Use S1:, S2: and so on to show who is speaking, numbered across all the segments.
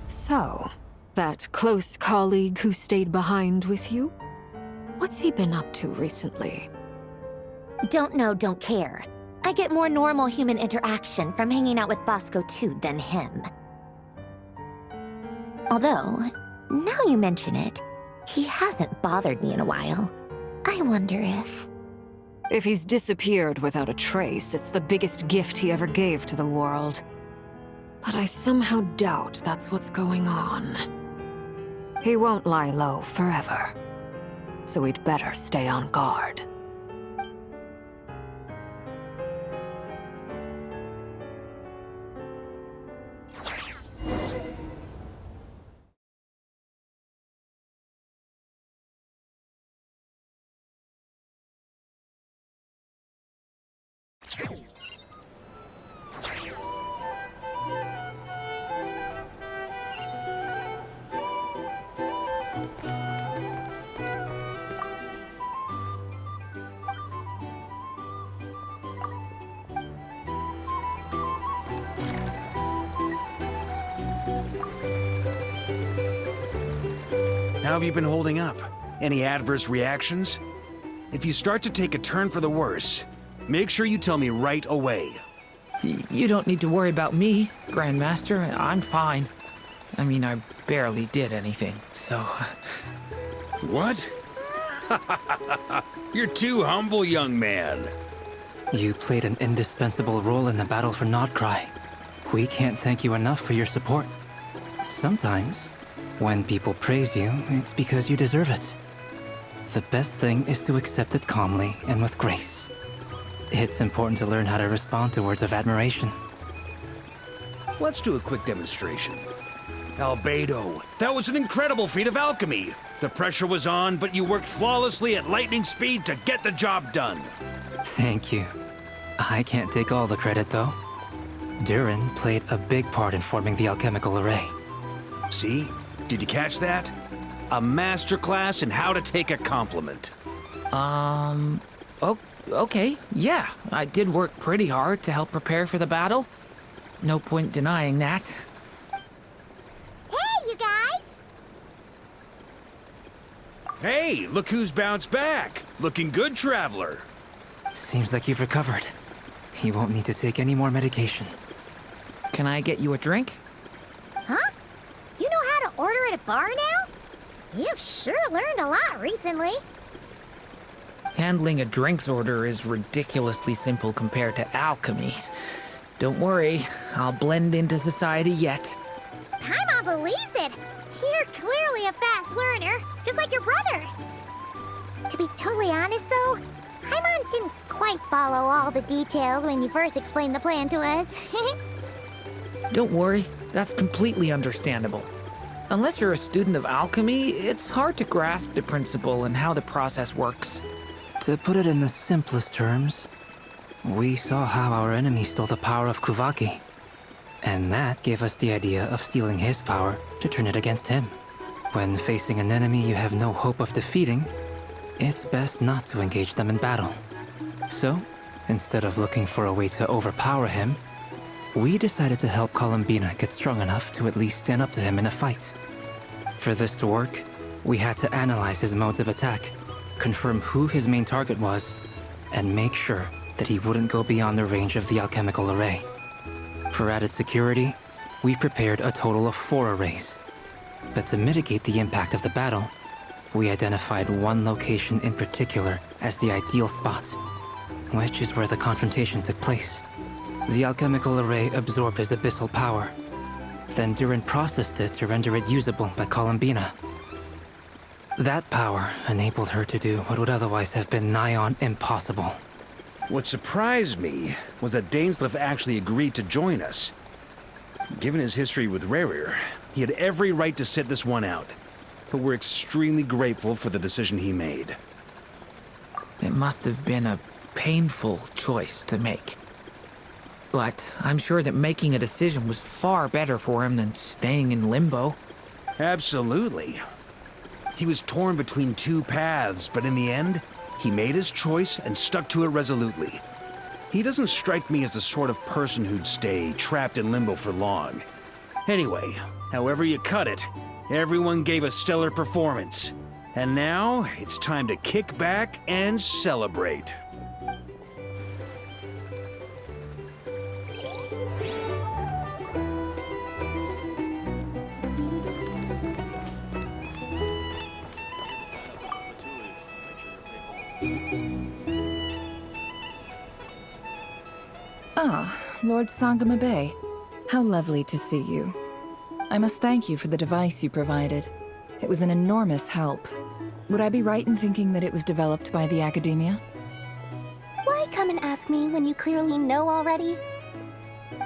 S1: So, that close colleague who stayed behind with you? What's he been up to recently?
S2: Don't know, don't care. I get more normal human interaction from hanging out with Bosco too than him. Although, now you mention it, he hasn't bothered me in a while. I wonder if...
S1: If he's disappeared without a trace, it's the biggest gift he ever gave to the world. But I somehow doubt that's what's going on. He won't lie low forever. So we'd better stay on guard.
S3: How have you been holding up? Any adverse reactions? If you start to take a turn for the worse, make sure you tell me right away.
S4: You don't need to worry about me, Grandmaster. I'm fine. I mean, I barely did anything, so...
S3: What? You're too humble, young man.
S5: You played an indispensable role in the battle for Nodcry. We can't thank you enough for your support. Sometimes, when people praise you, it's because you deserve it. The best thing is to accept it calmly and with grace. It's important to learn how to respond to words of admiration.
S3: Let's do a quick demonstration. Albedo, that was an incredible feat of alchemy. The pressure was on, but you worked flawlessly at lightning speed to get the job done.
S5: Thank you. I can't take all the credit, though. Durin played a big part in forming the alchemical array.
S3: See? Did you catch that? A masterclass in how to take a compliment.
S4: Okay, yeah. I did work pretty hard to help prepare for the battle. No point denying that.
S2: Hey, you guys!
S3: Hey, look who's bounced back. Looking good, Traveler.
S5: Seems like you've recovered. You won't need to take any more medication.
S4: Can I get you a drink?
S2: Huh? You know how to order at a bar now? You've sure learned a lot recently.
S4: Handling a drinks order is ridiculously simple compared to alchemy. Don't worry, I'll blend into society yet.
S2: Paimon believes it. You're clearly a fast learner, just like your brother. To be totally honest, though, Paimon didn't quite follow all the details when you first explained the plan to us.
S4: Don't worry, that's completely understandable. Unless you're a student of alchemy, it's hard to grasp the principle and how the process works.
S5: To put it in the simplest terms, we saw how our enemy stole the power of Kuvaki. And that gave us the idea of stealing his power to turn it against him. When facing an enemy you have no hope of defeating, it's best not to engage them in battle. So, instead of looking for a way to overpower him, we decided to help Columbina get strong enough to at least stand up to him in a fight. For this to work, we had to analyze his modes of attack, confirm who his main target was, and make sure that he wouldn't go beyond the range of the alchemical array. For added security, we prepared a total of 4 arrays. But to mitigate the impact of the battle, we identified one location in particular as the ideal spot, which is where the confrontation took place. The alchemical array absorbed his abyssal power. Then Durin processed it to render it usable by Columbina. That power enabled her to do what would otherwise have been nigh on impossible.
S3: What surprised me was that Dainsleif actually agreed to join us. Given his history with Rerir, he had every right to sit this one out. But we're extremely grateful for the decision he made.
S4: It must have been a painful choice to make. But I'm sure that making a decision was far better for him than staying in limbo.
S3: Absolutely. He was torn between 2 paths, but in the end, he made his choice and stuck to it resolutely. He doesn't strike me as the sort of person who'd stay trapped in limbo for long. Anyway, however you cut it, everyone gave a stellar performance. And now, it's time to kick back and celebrate.
S6: Ah, Lord Sangamabe. How lovely to see you. I must thank you for the device you provided. It was an enormous help. Would I be right in thinking that it was developed by the Academia?
S2: Why come and ask me when you clearly know already?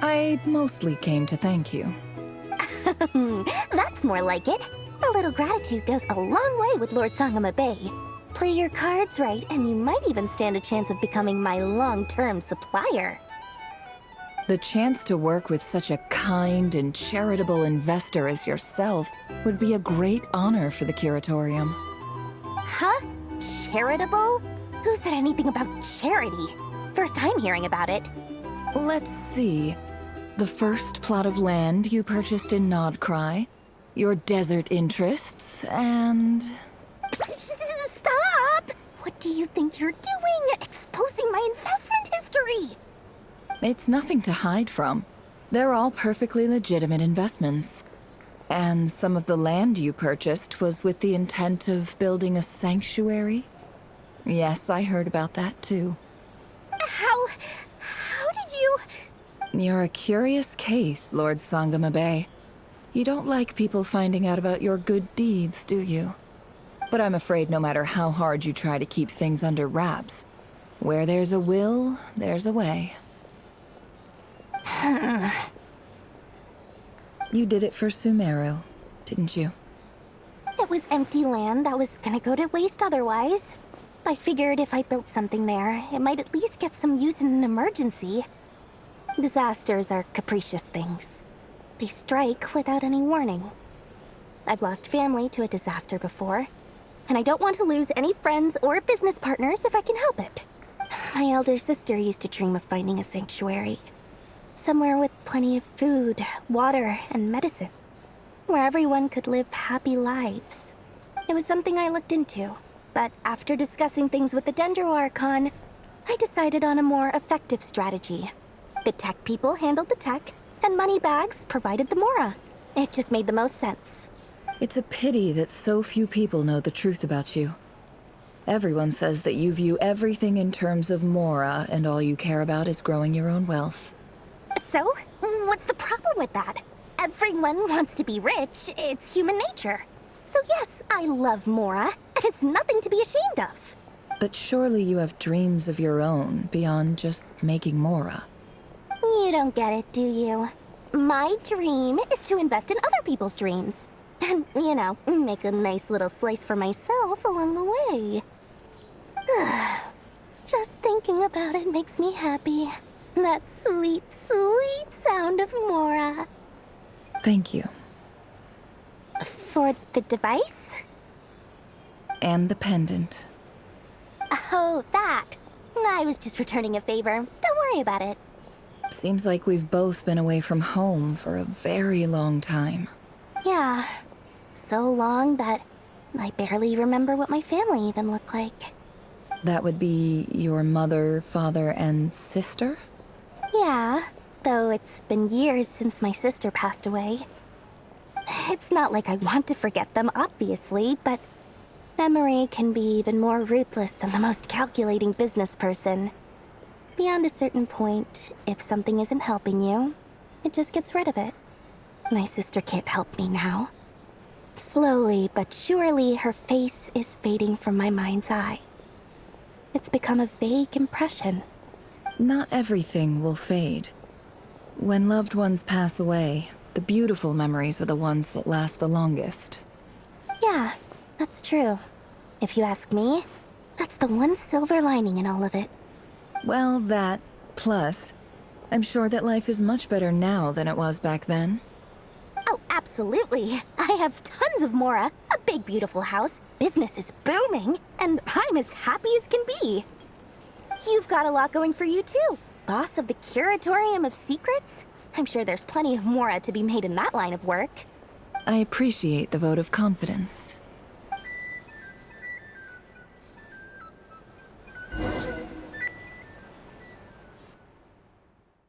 S6: I mostly came to thank you.
S2: That's more like it. A little gratitude goes a long way with Lord Sangamabe. Play your cards right, and you might even stand a chance of becoming my long-term supplier.
S6: The chance to work with such a kind and charitable investor as yourself would be a great honor for the Curatorium.
S2: Huh? Charitable? Who said anything about charity? First time hearing about it.
S6: Let's see. The first plot of land you purchased in Nodcry, your desert interests, and...
S2: Stop! What do you think you're doing? Exposing my investment history!
S6: It's nothing to hide from. They're all perfectly legitimate investments. And some of the land you purchased was with the intent of building a sanctuary? Yes, I heard about that too.
S2: How did you...
S6: You're a curious case, Lord Sangamabe. You don't like people finding out about your good deeds, do you? But I'm afraid no matter how hard you try to keep things under wraps, where there's a will, there's a way. You did it for Sumeru, didn't you?
S2: It was empty land that was gonna go to waste otherwise. I figured if I built something there, it might at least get some use in an emergency. Disasters are capricious things. They strike without any warning. I've lost family to a disaster before, and I don't want to lose any friends or business partners if I can help it. My elder sister used to dream of finding a sanctuary. Somewhere with plenty of food, water, and medicine. Where everyone could live happy lives. It was something I looked into, but after discussing things with the Dendro Archon, I decided on a more effective strategy. The tech people handled the tech, and Moneybags provided the Mora. It just made the most sense.
S6: It's a pity that so few people know the truth about you. Everyone says that you view everything in terms of Mora, and all you care about is growing your own wealth.
S2: So, what's the problem with that? Everyone wants to be rich. It's human nature. So yes, I love Mora, and it's nothing to be ashamed of.
S6: But surely you have dreams of your own beyond just making Mora.
S2: You don't get it, do you? My dream is to invest in other people's dreams. And, you know, make a nice little slice for myself along the way. Just thinking about it makes me happy. That sweet, sweet sound of Mora.
S6: Thank you.
S2: For the device?
S6: And the pendant.
S2: Oh, that. I was just returning a favor. Don't worry about it.
S6: Seems like we've both been away from home for a very long time.
S2: Yeah. So long that I barely remember what my family even looked like.
S6: That would be your mother, father, and sister?
S2: Yeah, though it's been years since my sister passed away. It's not like I want to forget them, obviously, but memory can be even more ruthless than the most calculating business person. Beyond a certain point, if something isn't helping you, it just gets rid of it. My sister can't help me now. Slowly but surely, her face is fading from my mind's eye. It's become a vague impression.
S6: Not everything will fade. When loved ones pass away, the beautiful memories are the ones that last the longest.
S2: Yeah, that's true. If you ask me, that's the one silver lining in all of it.
S6: Well, that, plus, I'm sure that life is much better now than it was back then.
S2: Oh, absolutely. I have tons of Mora, a big beautiful house, business is booming, and I'm as happy as can be. You've got a lot going for you too. Boss of the Curatorium of Secrets?
S7: I'm sure there's plenty of Mora to be made in that line of work.
S6: I appreciate the vote of confidence.